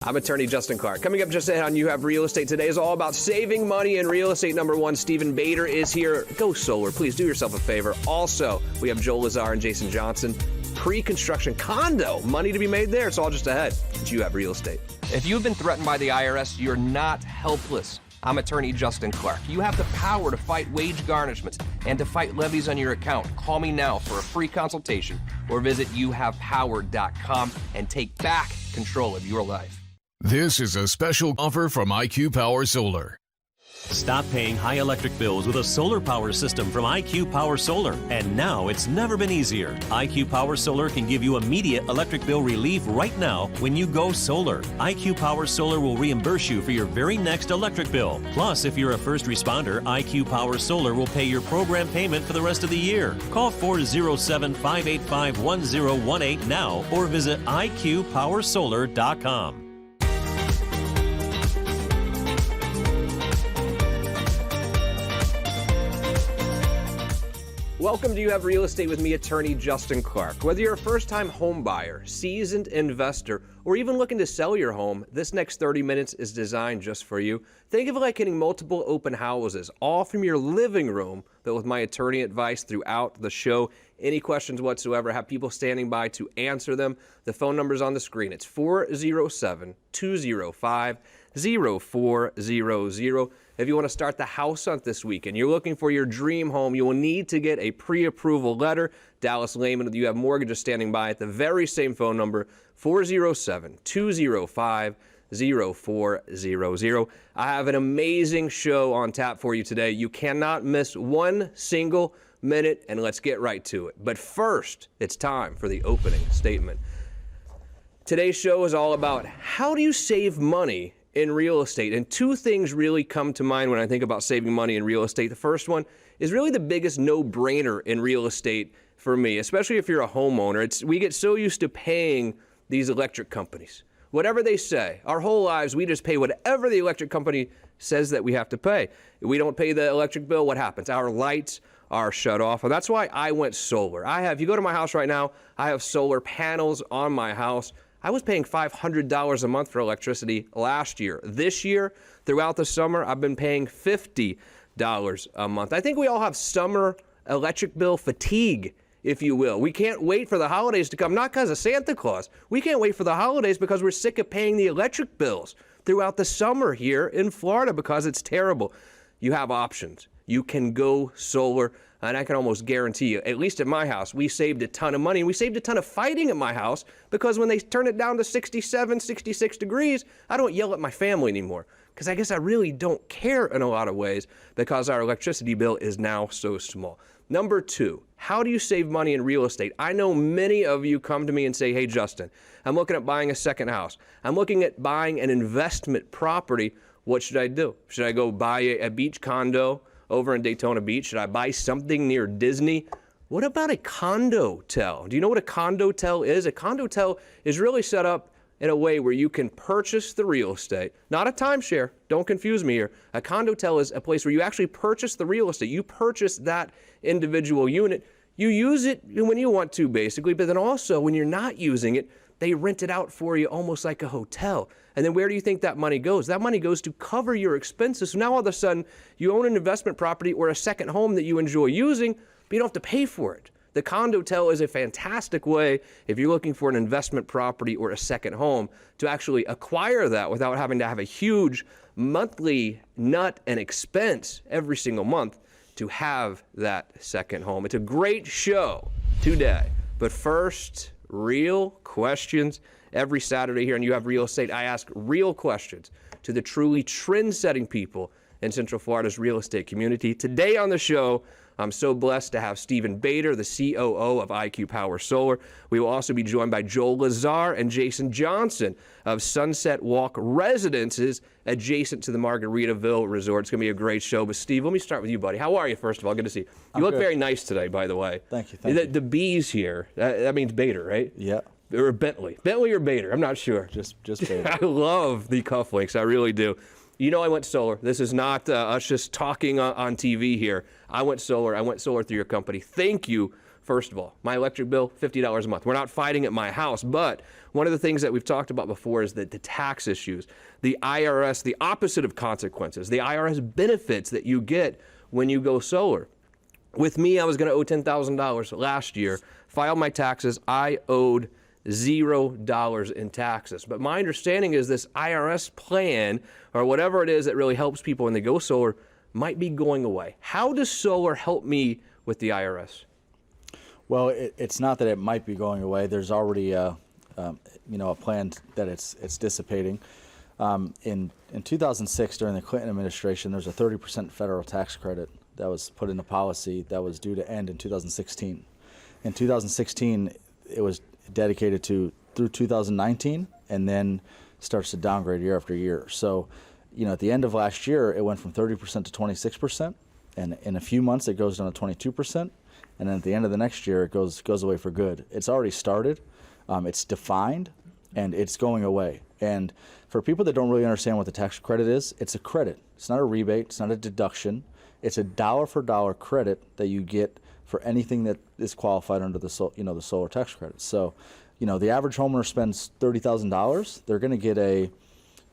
I'm attorney Justin Clark. Coming up just ahead on You Have Real Estate today is all about saving money in real estate. Number one, Stephen Bader is here. Go solar. Please do yourself a favor. Also, we have Joel Lazar and Jason Johnson. Pre-construction condo. Money to be made there. It's all just ahead. It's You Have Real Estate. If you've been threatened by the IRS, you're not helpless. I'm attorney Justin Clark. You have the power to fight wage garnishments and to fight levies on your account. Call me now for a free consultation or visit youhavepower.com and take back control of your life. This is a special offer from IQ Power Solar. Stop paying high electric bills with a solar power system from IQ Power Solar. And now it's never been easier. IQ Power Solar can give you immediate electric bill relief right now when you go solar. IQ Power Solar will reimburse you for your very next electric bill. Plus, if you're a first responder, IQ Power Solar will pay your program payment for the rest of the year. Call 407-585-1018 now or visit iqpowersolar.com. Welcome to You Have Real Estate with me, attorney Justin Clark. Whether you're a first-time home buyer, seasoned investor, or even looking to sell your home, this next 30 minutes is designed just for you. Think of it like getting multiple open houses, all from your living room, but with my attorney advice throughout the show. Any questions whatsoever, have people standing by to answer them. The phone number's on the screen. It's 407-205-0400. If you want to start the house hunt this weekend, you're looking for your dream home, you will need to get a pre-approval letter. Dallas Lehman with You Have Mortgages standing by at the very same phone number, 407-205-0400. I have an amazing show on tap for you today. You cannot miss one single minute, and let's get right to it. But first, it's time for the opening statement. Today's show is all about how do you save money in real estate, and two things really come to mind when I think about saving money in real estate. The first one is really the biggest no-brainer in real estate for me, especially if you're a homeowner. We get so used to paying these electric companies. Whatever they say, our whole lives, we just pay whatever the electric company says that we have to pay. If we don't pay the electric bill, what happens? Our lights are shut off, and that's why I went solar. If you go to my house right now, I have solar panels on my house. I was paying $500 a month for electricity last year. This year, throughout the summer, I've been paying $50 a month. I think we all have summer electric bill fatigue, if you will. We can't wait for the holidays to come, not because of Santa Claus. We can't wait for the holidays because we're sick of paying the electric bills throughout the summer here in Florida because it's terrible. You have options. You can go solar, and I can almost guarantee you, at least at my house, we saved a ton of money, and we saved a ton of fighting at my house because when they turn it down to 67, 66 degrees, I don't yell at my family anymore because I guess I really don't care in a lot of ways because our electricity bill is now so small. Number two, how do you save money in real estate? I know many of you come to me and say, hey, Justin, I'm looking at buying a second house. I'm looking at buying an investment property. What should I do? Should I go buy a beach condo over in Daytona Beach? Should I buy something near Disney? What about a condotel? Do you know what a condotel is? A condotel is really set up in a way where you can purchase the real estate, not a timeshare. Don't confuse me here. A condotel is a place where you actually purchase the real estate. You purchase that individual unit. You use it when you want to, basically, but then also when you're not using it, they rent it out for you almost like a hotel. And then where do you think that money goes? That money goes to cover your expenses. So now all of a sudden, you own an investment property or a second home that you enjoy using, but you don't have to pay for it. The condotel is a fantastic way, if you're looking for an investment property or a second home, to actually acquire that without having to have a huge monthly nut and expense every single month to have that second home. It's a great show today. But first, real questions. Every Saturday here on You Have Real Estate, I ask real questions to the truly trend-setting people in Central Florida's real estate community. Today on the show, I'm so blessed to have Stephen Bader, the COO of IQ Power Solar. We will also be joined by Joel Lazar and Jason Johnson of Sunset Walk Residences adjacent to the Margaritaville Resort. It's going to be a great show. But Steve, let me start with you, buddy. How are you, first of all? Good to see you. You look very nice today, by the way. Thank you. The B's here, that means Bader, right? Yeah. Or Bentley. Bentley or Bader, I'm not sure. Just Bader. I love the cufflinks, I really do. You know I went solar. This is not us just talking on TV here. I went solar. I went solar through your company. Thank you first of all. My electric bill, $50 a month. We're not fighting at my house, but one of the things that we've talked about before is that the tax issues, the IRS, the opposite of consequences, the IRS benefits that you get when you go solar. With me, I was going to owe $10,000 last year. Filed my taxes. I owed $0 in taxes. But my understanding is this IRS plan, or whatever it is that really helps people when they go solar, might be going away. How does solar help me with the IRS? Well, it's not that it might be going away. There's already a plan that it's dissipating. In 2006, during the Clinton administration, there's a 30% federal tax credit that was put into policy that was due to end in 2016. In 2016, it was dedicated to through 2019, and then starts to downgrade year after year. So, at the end of last year, it went from 30% to 26%, and in a few months, it goes down to 22%, and then at the end of the next year, it goes away for good. It's already started, it's defined, and it's going away. And for people that don't really understand what the tax credit is, it's a credit. It's not a rebate. It's not a deduction. It's a dollar-for-dollar credit that you get for anything that is qualified under the solar tax credit. So, the average homeowner spends $30,000. They're going to get a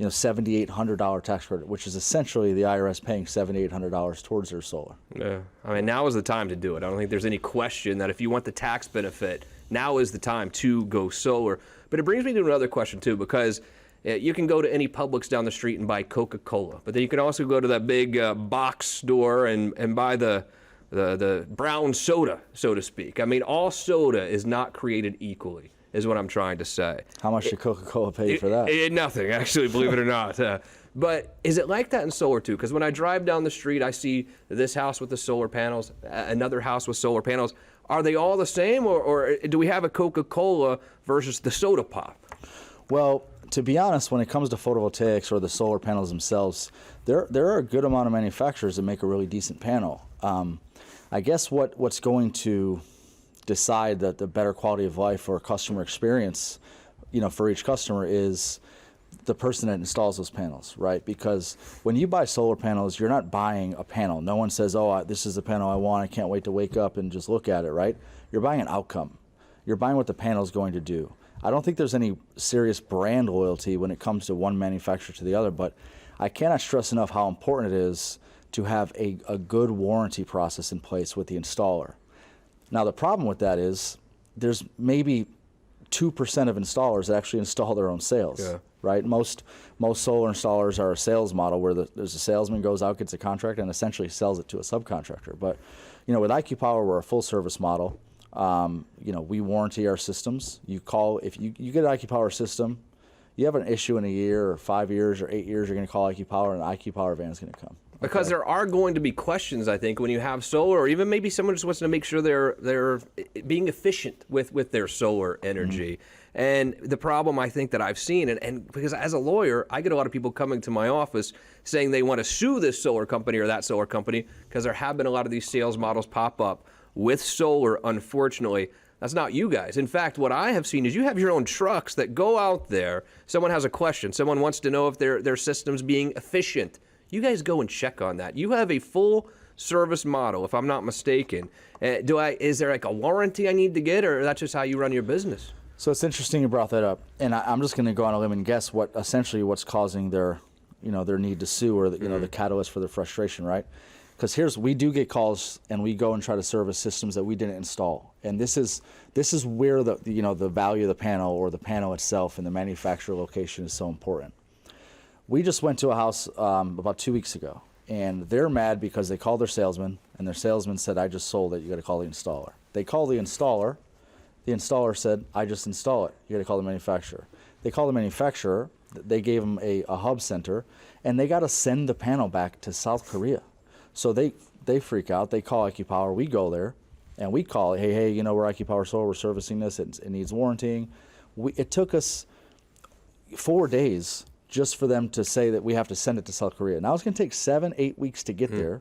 $7,800 tax credit, which is essentially the IRS paying $7,800 towards their solar. Yeah, I mean, now is the time to do it. I don't think there's any question that if you want the tax benefit, now is the time to go solar. But it brings me to another question too, because you can go to any Publix down the street and buy Coca-Cola, but then you can also go to that big box store and buy the brown soda, so to speak. I mean, all soda is not created equally, is what I'm trying to say. How much did Coca-Cola pay for that? Nothing, actually, believe it or not. But is it like that in solar too? Because when I drive down the street, I see this house with the solar panels, another house with solar panels. Are they all the same, or do we have a Coca-Cola versus the soda pop? Well, to be honest, when it comes to photovoltaics or the solar panels themselves, there are a good amount of manufacturers that make a really decent panel. I guess what's going to decide that the better quality of life or customer experience, for each customer is the person that installs those panels, right? Because when you buy solar panels, you're not buying a panel. No one says, oh, this is the panel I want. I can't wait to wake up and just look at it, right? You're buying an outcome. You're buying what the panel is going to do. I don't think there's any serious brand loyalty when it comes to one manufacturer to the other, but I cannot stress enough how important it is to have a good warranty process in place with the installer. Now, the problem with that is there's maybe 2% of installers that actually install their own sales, right? Most solar installers are a sales model where there's a salesman goes out, gets a contract, and essentially sells it to a subcontractor. But, with IQ Power, we're a full-service model. We warranty our systems. If you get an IQ Power system, you have an issue in a year or 5 years or 8 years, you're going to call IQ Power, and an IQ Power van is going to come. Because there are going to be questions, I think, when you have solar, or even maybe someone just wants to make sure they're being efficient with their solar energy. Mm-hmm. And the problem I think that I've seen, and because as a lawyer, I get a lot of people coming to my office saying they want to sue this solar company or that solar company because there have been a lot of these sales models pop up with solar, unfortunately. That's not you guys. In fact, what I have seen is you have your own trucks that go out there. Someone has a question. Someone wants to know if their system's being efficient. You guys go and check on that. You have a full service model, if I'm not mistaken. Is there like a warranty I need to get, or that's just how you run your business? So it's interesting you brought that up, and I'm just going to go on a limb and guess what's causing their need to sue, or the catalyst for their frustration, right? Because we do get calls, and we go and try to service systems that we didn't install, and this is where the value of the panel or the panel itself and the manufacturer location is so important. We just went to a house about 2 weeks ago, and they're mad because they called their salesman, and their salesman said, I just sold it, you got to call the installer. They called the installer said, I just install it, you got to call the manufacturer. They called the manufacturer, they gave them a hub center, and they got to send the panel back to South Korea. So they freak out, they call IQ Power, we go there, and we call it, hey, we're IQ Power Solar, we're servicing this, it needs warranting. It took us 4 days just for them to say that we have to send it to South Korea. Now it's going to take 7-8 weeks to get there.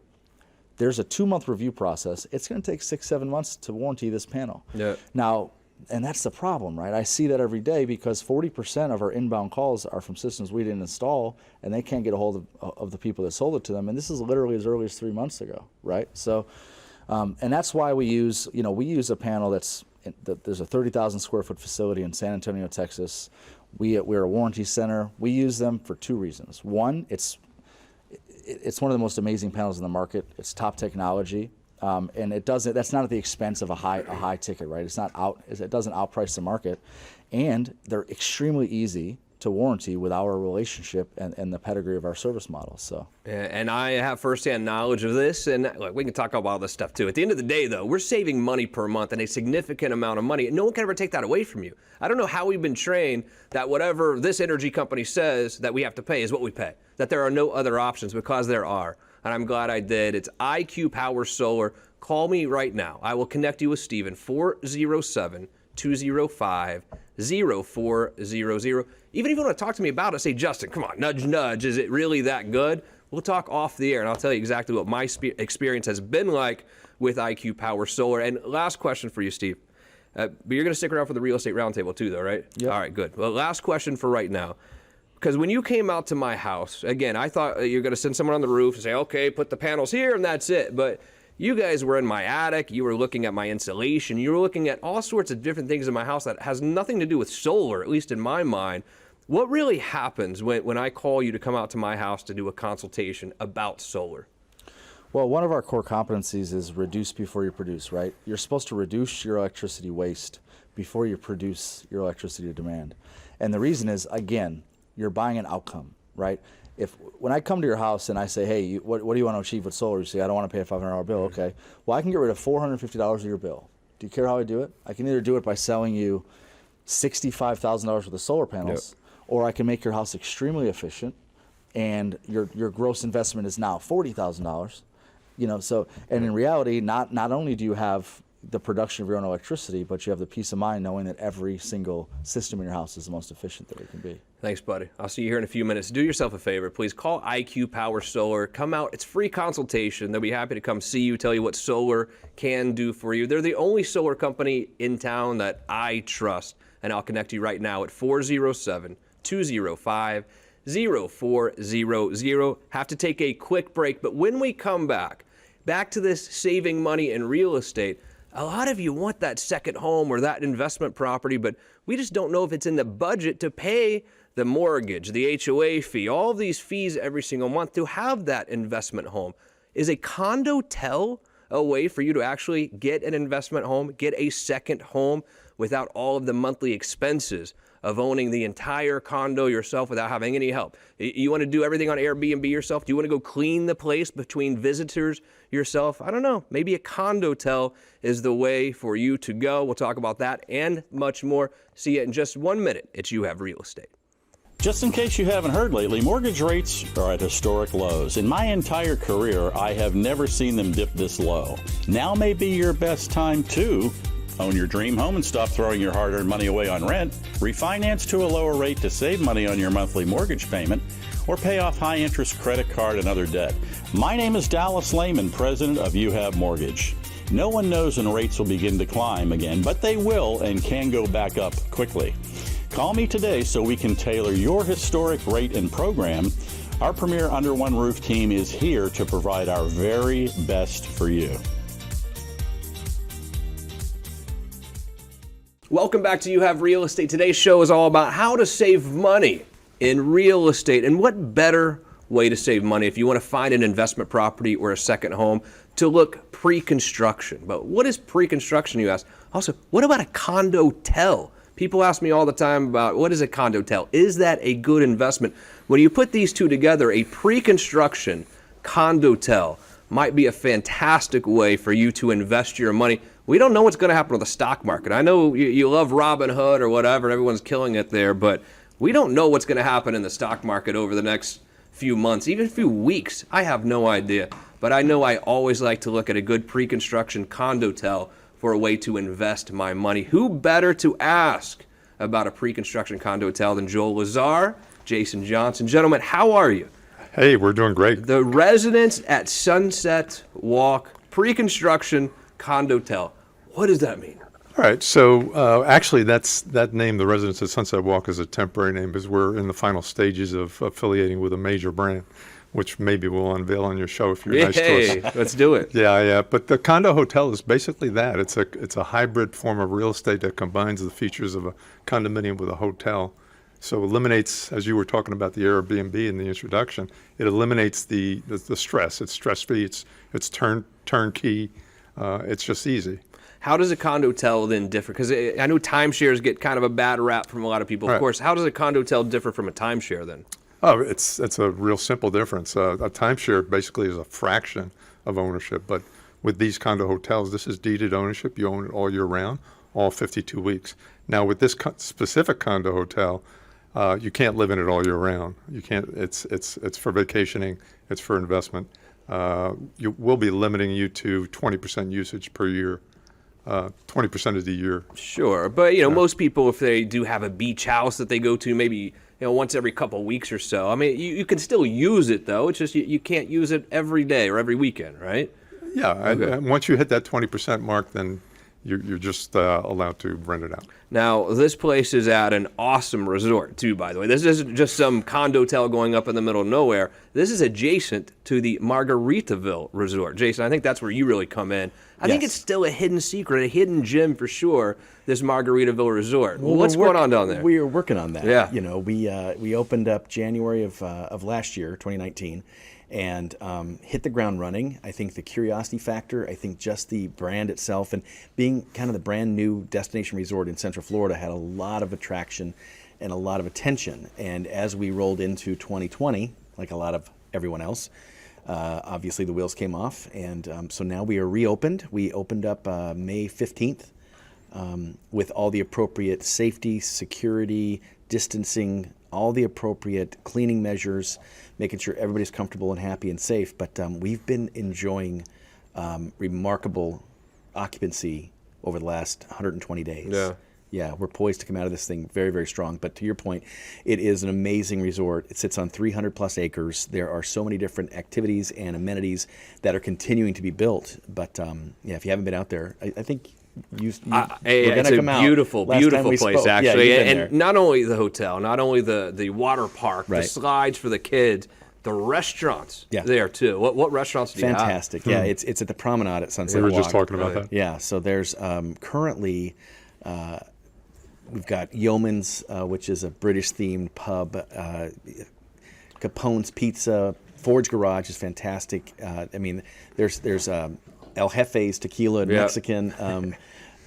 There's a 2-month review process. It's going to take 6-7 months to warranty this panel. Yeah. Now, and that's the problem, right? I see that every day because 40% of our inbound calls are from systems we didn't install, and they can't get a hold of the people that sold it to them. And this is literally as early as 3 months ago, right? So And that's why we use a panel there's a 30,000 square foot facility in San Antonio, Texas. We're a warranty center. We use them for two reasons. One, it's one of the most amazing panels in the market. It's top technology, and that's not at the expense of a high ticket, right? It doesn't outprice the market, and they're extremely easy to warranty with our relationship and the pedigree of our service model. So, and I have firsthand knowledge of this, and look, we can talk about all this stuff too. At the end of the day, though, we're saving money per month, and a significant amount of money. No one can ever take that away from you. I don't know how we've been trained that whatever this energy company says that we have to pay is what we pay, that there are no other options, because there are. And I'm glad I did. It's IQ Power Solar. Call me right now. I will connect you with Steven, 407-205-0400. Even if you want to talk to me about it, say, Justin, come on, nudge, nudge. Is it really that good? We'll talk off the air, and I'll tell you exactly what my experience has been like with IQ Power Solar. And last question for you, Steve. But you're going to stick around for the real estate roundtable too, though, right? Yep. All right, good. Well, last question for right now. Because when you came out to my house, again, I thought you were going to send someone on the roof and say, okay, put the panels here, and that's it. But you guys were in my attic. You were looking at my insulation. You were looking at all sorts of different things in my house that has nothing to do with solar, at least in my mind. What really happens when I call you to come out to my house to do a consultation about solar? Well, one of our core competencies is reduce before you produce, right? You're supposed to reduce your electricity waste before you produce your electricity demand. And the reason is, again, you're buying an outcome, right? When I come to your house and I say, hey, what do you want to achieve with solar? You say, I don't want to pay a $500 bill. Okay. Well, I can get rid of $450 of your bill. Do you care how I do it? I can either do it by selling you $65,000 worth of solar panels, yep, or I can make your house extremely efficient, and your gross investment is now $40,000. So, and in reality, not only do you have the production of your own electricity, but you have the peace of mind knowing that every single system in your house is the most efficient that it can be. Thanks, buddy. I'll see you here in a few minutes. Do yourself a favor. Please call IQ Power Solar. Come out. It's free consultation. They'll be happy to come see you, tell you what solar can do for you. They're the only solar company in town that I trust, and I'll connect you right now at 407-205-0400. Have to take a quick break, but when we come back to this saving money in real estate, a lot of you want that second home or that investment property, but we just don't know if it's in the budget to pay the mortgage, the HOA fee, all of these fees every single month to have that investment home. Is a Condotel a way for you to actually get an investment home, get a second home without all of the monthly expenses of owning the entire condo yourself without having any help? You want to do everything on Airbnb yourself? Do you want to go clean the place between visitors yourself? I don't know. Maybe a Condotel is the way for you to go. We'll talk about that and much more. See you in just 1 minute. It's You Have Real Estate. Just in case you haven't heard lately, mortgage rates are at historic lows. In my entire career, I have never seen them dip this low. Now may be your best time to own your dream home and stop throwing your hard-earned money away on rent, refinance to a lower rate to save money on your monthly mortgage payment, or pay off high-interest credit card and other debt. My name is Dallas Lehman, president of You Have Mortgage. No one knows when rates will begin to climb again, but they will and can go back up quickly. Call me today so we can tailor your historic rate and program. Our premier Under One Roof team is here to provide our very best for you. Welcome back to You Have Real Estate. Today's show is all about how to save money in real estate. And what better way to save money if you want to find an investment property or a second home to look pre-construction. But what is pre-construction, you ask? Also, what about a Condotel? People ask me all the time about what is a Condotel? Is that a good investment? When you put these two together, a pre-construction Condotel might be a fantastic way for you to invest your money. We don't know what's going to happen with the stock market. I know you love Robinhood or whatever, and everyone's killing it there, but we don't know what's going to happen in the stock market over the next few months, even a few weeks. I have no idea, but I know I always like to look at a good pre-construction Condotel for a way to invest my money. Who better to ask about a pre-construction Condotel than Joel Lazar, Jason Johnson? Gentlemen, how are you? Hey, we're doing great. The residents at Sunset Walk pre-construction Condotel. What does that mean? All right, so actually that name, the Residents at Sunset Walk, is a temporary name because we're in the final stages of affiliating with a major brand. which maybe we'll unveil on your show if you're nice to Hey, us. let's do it. Yeah. But the condo hotel is basically that. It's a hybrid form of real estate that combines the features of a condominium with a hotel. So eliminates, as you were talking about the Airbnb in the introduction, it eliminates the stress. It's stress-free. It's turnkey. It's just easy. How does a condotel then differ? Because I know timeshares get kind of a bad rap from a lot of people, of Right. course. How does a condotel differ from a timeshare then? Oh, it's a real simple difference. A timeshare basically is a fraction of ownership, but with these condo hotels, this is deeded ownership. You own it all year round, all 52 weeks. Now, with this specific condo hotel, you can't live in it all year round. You can't. It's for vacationing. It's for investment. You will be limiting you to 20% usage per year. 20% of the year. Sure, but most people, if they do have a beach house that they go to, maybe once every couple of weeks or so. I mean, you can still use it though. It's just you can't use it every day or every weekend, right? Yeah, Okay. and once you hit that 20% mark, then you're just allowed to rent it out. Now, this place is at an awesome resort, too, by the way. This isn't just some condotel going up in the middle of nowhere. This is adjacent to the Margaritaville Resort. Jason, I think that's where you really come in. I think Yes. it's still a hidden secret, a hidden gem for sure, this Margaritaville Resort. What's we're going on down there? We are working on that. Yeah. We opened up January of last year, 2019, and hit the ground running. I think the curiosity factor, I think just the brand itself, and being kind of the brand new destination resort in Central Florida had a lot of attraction and a lot of attention. And as we rolled into 2020, like a lot of everyone else, obviously the wheels came off, and so now we are reopened. We opened up May 15th with all the appropriate safety, security, distancing, all the appropriate cleaning measures, making sure everybody's comfortable and happy and safe. But we've been enjoying remarkable occupancy over the last 120 days. Yeah. Yeah, we're poised to come out of this thing very, very strong. But to your point, it is an amazing resort. It sits on 300 plus acres. There are so many different activities and amenities that are continuing to be built. But yeah, if you haven't been out there, I think we're it's gonna come a out. beautiful, Last beautiful time we place, spoke. Yeah, actually. you've been And there. not only the hotel, not only the water park, the Right. slides for the kids, the restaurants Yeah. there, too. What restaurants do you have? Fantastic. Yeah, it's at the promenade at Sunset We were Walk. just talking about that. Yeah, so there's currently, we've got Yeoman's, which is a British-themed pub. Capone's Pizza. Forge Garage is fantastic. I mean, there's El Jefe's Tequila and Yeah. Mexican.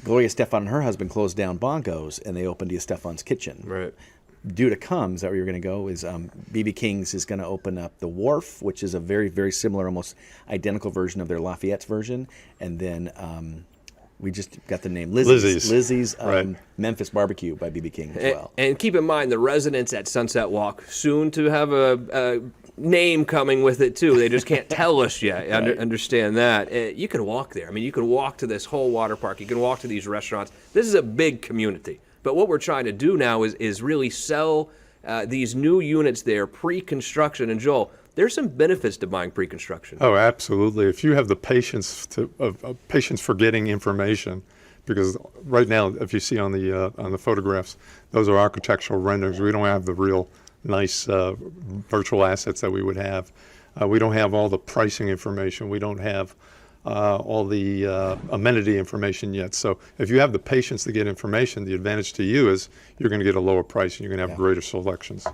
Gloria Estefan and her husband closed down Bongos, and they opened Estefan's Kitchen. Right. Due to come, is that where you're going to go? Is BB King's is going to open up the Wharf, which is a very, very similar, almost identical version of their Lafayette's version, and then we just got the name Lizzie's Right. Memphis Barbecue by BB King as well. And keep in mind, the residents at Sunset Walk soon to have a name coming with it too. They just can't tell us yet. Understand that. You can walk there. I mean, you can walk to this whole water park. You can walk to these restaurants. This is a big community. But what we're trying to do now is really sell these new units there, pre-construction. And Joel, there's some benefits to buying pre-construction. Oh, absolutely. If you have the patience patience for getting information, because right now, if you see on the photographs, those are architectural renderings. We don't have the real nice virtual assets that we would have. We don't have all the pricing information. We don't have all the amenity information yet. So if you have the patience to get information, the advantage to you is you're going to get a lower price and you're going to have greater selections.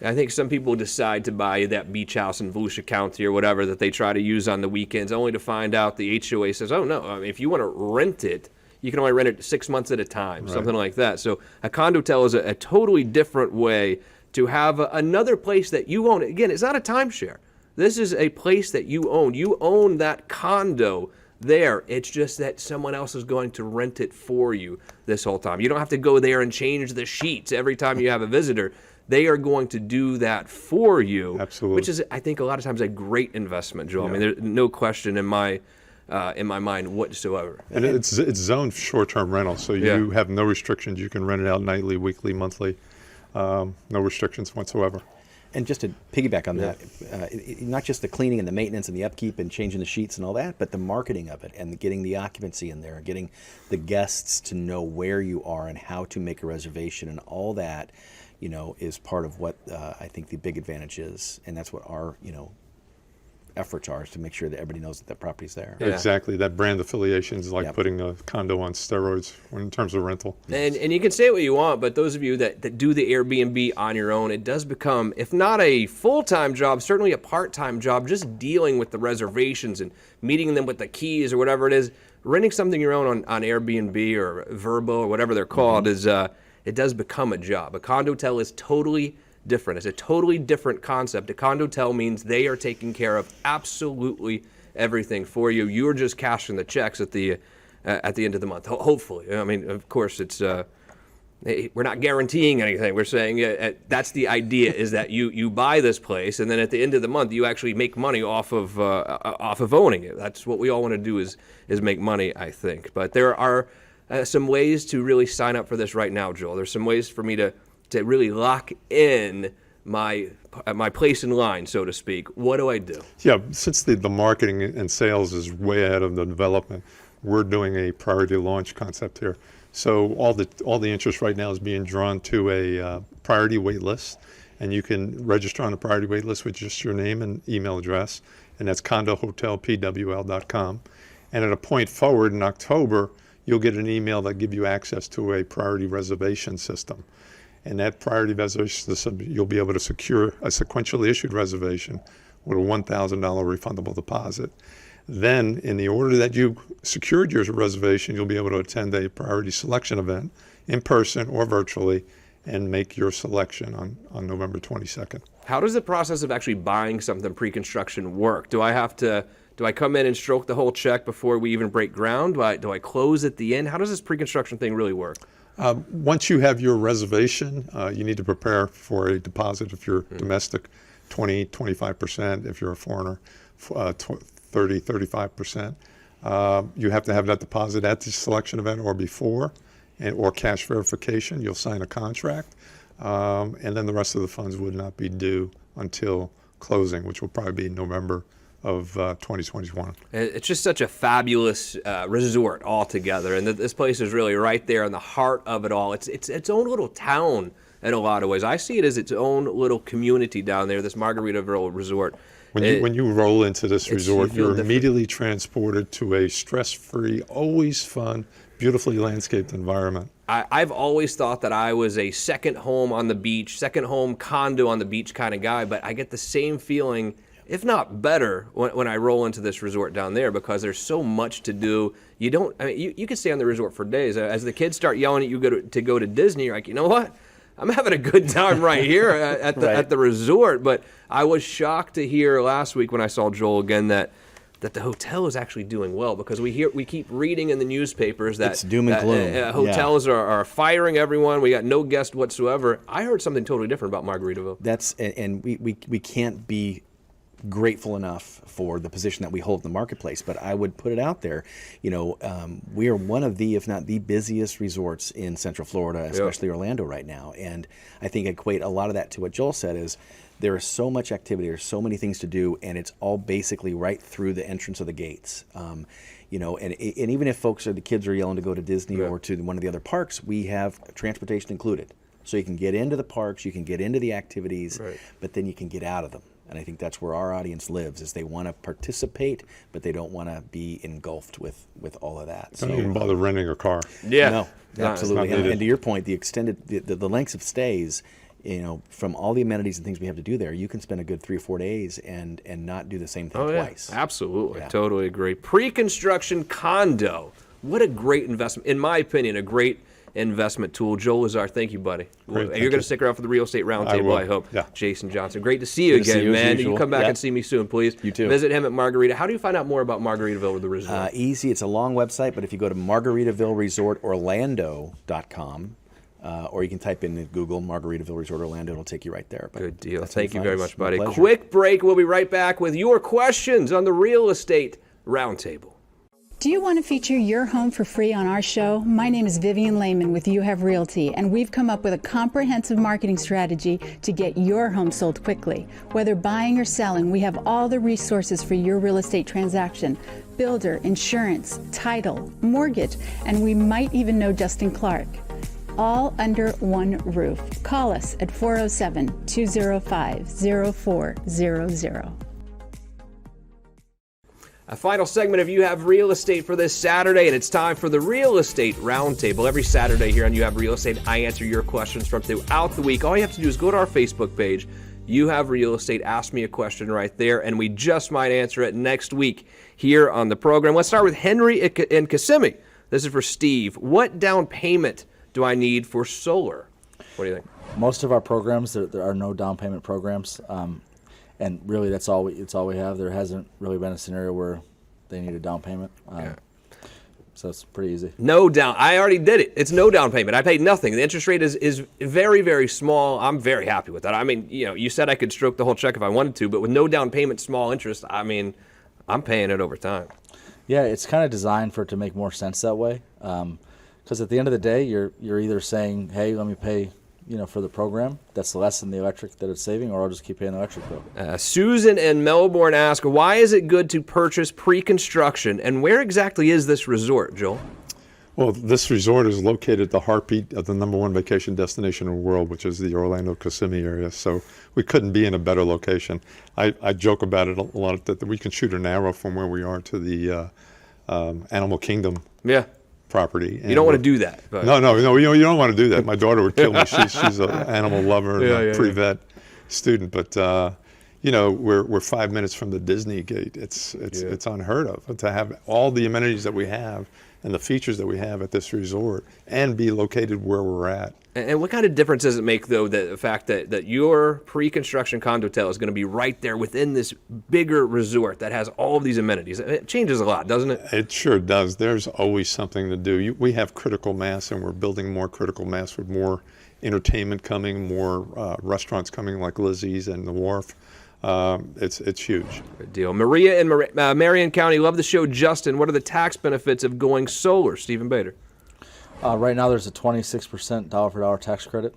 I think some people decide to buy that beach house in Volusia County or whatever that they try to use on the weekends, only to find out the HOA says, oh, no, I mean, if you want to rent it, you can only rent it 6 months at a time, something like that. So a condotel is a totally different way to have another place that you own. Again, it's not a timeshare. This is a place that you own. You own that condo there. It's just that someone else is going to rent it for you this whole time. You don't have to go there and change the sheets every time you have a visitor. They are going to do that for you. Absolutely. Which is, I think, a lot of times a great investment, Joel. I mean, there's no question in my mind whatsoever. And it's zoned short-term rental, so you have no restrictions. You can rent it out nightly, weekly, monthly. No restrictions whatsoever. And just to piggyback on that, not just the cleaning and the maintenance and the upkeep and changing the sheets and all that, but the marketing of it and getting the occupancy in there, getting the guests to know where you are and how to make a reservation and all that. is part of what I think the big advantage is, and that's what our efforts are, is to make sure that everybody knows that that property's there. Yeah. Exactly. That brand affiliation is like Yep. putting a condo on steroids in terms of rental. And you can say what you want, but those of you that do the Airbnb on your own, it does become, if not a full-time job, certainly a part-time job, just dealing with the reservations and meeting them with the keys or whatever it is. Renting something your own on Airbnb or Verbo or whatever they're called is, it does become a job. A Condotel is totally different. It's a totally different concept. A Condotel means they are taking care of absolutely everything for you. You're just cashing the checks at the end of the month. Hopefully, I mean, of course, it's we're not guaranteeing anything. We're saying that's the idea, is that you buy this place, and then at the end of the month, you actually make money off of owning it. That's what we all want to do, is make money, I think. But there are some ways to really sign up for this right now, Joel. There's some ways for me to really lock in my place in line, so to speak. What do I do? Yeah, since the marketing and sales is way ahead of the development, we're doing a priority launch concept here. So all the interest right now is being drawn to a priority wait list, and you can register on the priority wait list with just your name and email address, and that's condohotelpwl.com. And at a point forward in October, you'll get an email that gives you access to a priority reservation system. And that priority reservation system, you'll be able to secure a sequentially issued reservation with a $1,000 refundable deposit. Then, in the order that you secured your reservation, you'll be able to attend a priority selection event in person or virtually and make your selection on November 22nd. How does the process of actually buying something pre-construction work? Do I come in and stroke the whole check before we even break ground? Do I close at the end? How does this pre-construction thing really work? Once you have your reservation, you need to prepare for a deposit if you're domestic, 25%. If you're a foreigner, 35%. You have to have that deposit at the selection event or before, or cash verification. You'll sign a contract, and then the rest of the funds would not be due until closing, which will probably be November of 2021. It's just such a fabulous resort altogether, and this place is really right there in the heart of it all. It's its own little town in a lot of ways. I see it as its own little community down there, this Margaritaville resort. When you roll into this resort, you feel you're different. immediately transported to a stress-free, always fun, beautifully landscaped environment. I've always thought that I was a second home on the beach, second home condo on the beach kind of guy, but I get the same feeling, if not better, when I roll into this resort down there, because there's so much to do. You can stay on the resort for days. As the kids start yelling at you to go to Disney, you're like, you know what? I'm having a good time right here at the resort. But I was shocked to hear last week when I saw Joel again that the hotel is actually doing well, because we keep reading in the newspapers that It's doom and gloom. hotels are firing everyone. We got no guests whatsoever. I heard something totally different about Margaritaville. And we can't be grateful enough for the position that we hold in the marketplace, but I would put it out there, we are one of the, if not the busiest resorts in Central Florida, especially Orlando right now. And I think I equate a lot of that to what Joel said, is there is so much activity, there's so many things to do, and it's all basically right through the entrance of the gates. And even if the kids are yelling to go to Disney or to one of the other parks, we have transportation included. So you can get into the parks, you can get into the activities, but then you can get out of them. And I think that's where our audience lives, is they want to participate, but they don't want to be engulfed with all of that. Don't even bother renting a car. Yeah. No, absolutely. not needed. And to your point, the extended, the lengths of stays, from all the amenities and things we have to do there, you can spend a good 3 or 4 days and not do the same thing twice. Absolutely. Totally agree. Pre-construction condo. What a great investment. In my opinion, a great investment tool. Joel Lazar, thank you, buddy. You're going to stick around for the Real Estate Roundtable, I hope. Yeah. Jason Johnson, great to see you Good to again, see you, as man. usual. You come back Yeah. and see me soon, please. You too. Visit him at Margarita. How do you find out more about Margaritaville or the resort? Easy. It's a long website, but if you go to MargaritavilleResortOrlando.com, or you can type in Google Margaritaville Resort Orlando, it'll take you right there. But Good deal. that's how Thank you find very us. much, My buddy. pleasure. Quick break. We'll be right back with your questions on the Real Estate Roundtable. Do you want to feature your home for free on our show? My name is Vivian Lehman with You Have Realty, and we've come up with a comprehensive marketing strategy to get your home sold quickly. Whether buying or selling, we have all the resources for your real estate transaction: builder, insurance, title, mortgage, and we might even know Justin Clark. all under one roof. Call us at 407-205-0400. A final segment of You Have Real Estate for this Saturday, and it's time for the Real Estate Roundtable. Every Saturday here on You Have Real Estate, I answer your questions from throughout the week. All you have to do is go to our Facebook page, You Have Real Estate, ask me a question right there, and we just might answer it next week here on the program. Let's start with Henry in Kissimmee. This is for Steve. What down payment do I need for solar? What do you think? Most of our programs, there are no down payment programs. And really, it's all we have. There hasn't really been a scenario where they need a down payment. So it's pretty easy. No down. I already did it. It's no down payment. I paid nothing. The interest rate is very, very small. I'm very happy with that. I mean, you said I could stroke the whole check if I wanted to, but with no down payment, small interest, I mean, I'm paying it over time. Yeah, it's kind of designed for it to make more sense that way. Because at the end of the day, you're either saying, hey, let me pay for the program, that's less than the electric that it's saving, or I'll just keep paying the electric bill. Susan in Melbourne asks, why is it good to purchase pre-construction, and where exactly is this resort, Joel? Well, this resort is located at the heartbeat of the #1 vacation destination in the world, which is the Orlando Kissimmee area. So we couldn't be in a better location. I joke about it a lot that we can shoot an arrow from where we are to the Animal Kingdom. Yeah. Property. You don't want to do that. But. No, you don't want to do that. My daughter would kill me. She's an animal lover and a pre-vet student. But we're 5 minutes from the Disney gate. It's unheard of to have all the amenities that we have and the features that we have at this resort and be located where we're at. And what kind of difference does it make, though, the fact that your pre-construction Condotel is going to be right there within this bigger resort that has all of these amenities? It changes a lot, doesn't it? It sure does. There's always something to do. We have critical mass, and we're building more critical mass with more entertainment coming, more restaurants coming like Lizzie's and The Wharf. It's huge. Good deal. Maria in Marion County, love the show. Justin, what are the tax benefits of going solar? Stephen Bader. Right now, there's a 26% dollar-for-dollar tax credit,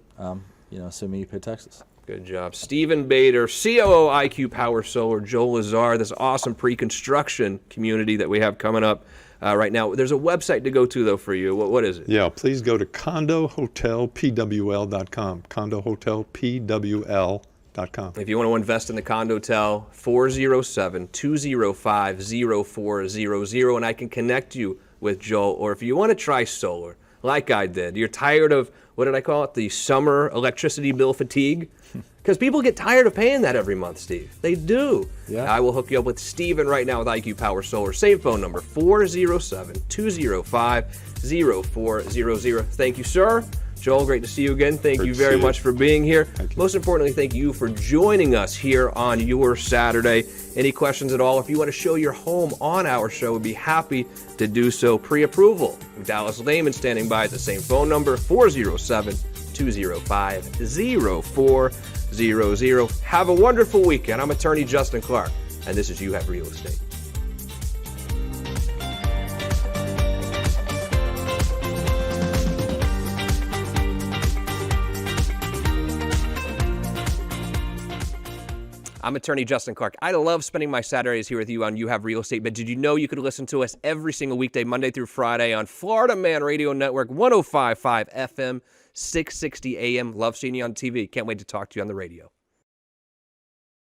assuming you pay taxes. Good job. Stephen Bader, COO IQ Power Solar, Joel Lazar, this awesome pre-construction community that we have coming up right now. There's a website to go to, though, for you. What is it? Yeah, please go to condohotelpwl.com, condohotelpwl.com. If you want to invest in the Condotel, 407-205-0400, and I can connect you with Joel. Or if you want to try solar, like I did, you're tired of, what did I call it, the summer electricity bill fatigue? Because people get tired of paying that every month, Steve. They do. Yeah. I will hook you up with Steven right now with IQ Power Solar. Same phone number, 407-205-0400. Thank you, sir. Joel, great to see you again. Thank you very much for being here. Most importantly, thank you for joining us here on your Saturday. Any questions at all? If you want to show your home on our show, we'd be happy to do so. Pre-approval. Dallas Lehman standing by at the same phone number, 407-205-0400. Have a wonderful weekend. I'm attorney Justin Clark, and this is You Have Real Estate. I'm attorney Justin Clark. I love spending my Saturdays here with you on You Have Real Estate, but did you know you could listen to us every single weekday, Monday through Friday on Florida Man Radio Network, 105.5 FM, 660 AM. Love seeing you on TV. Can't wait to talk to you on the radio.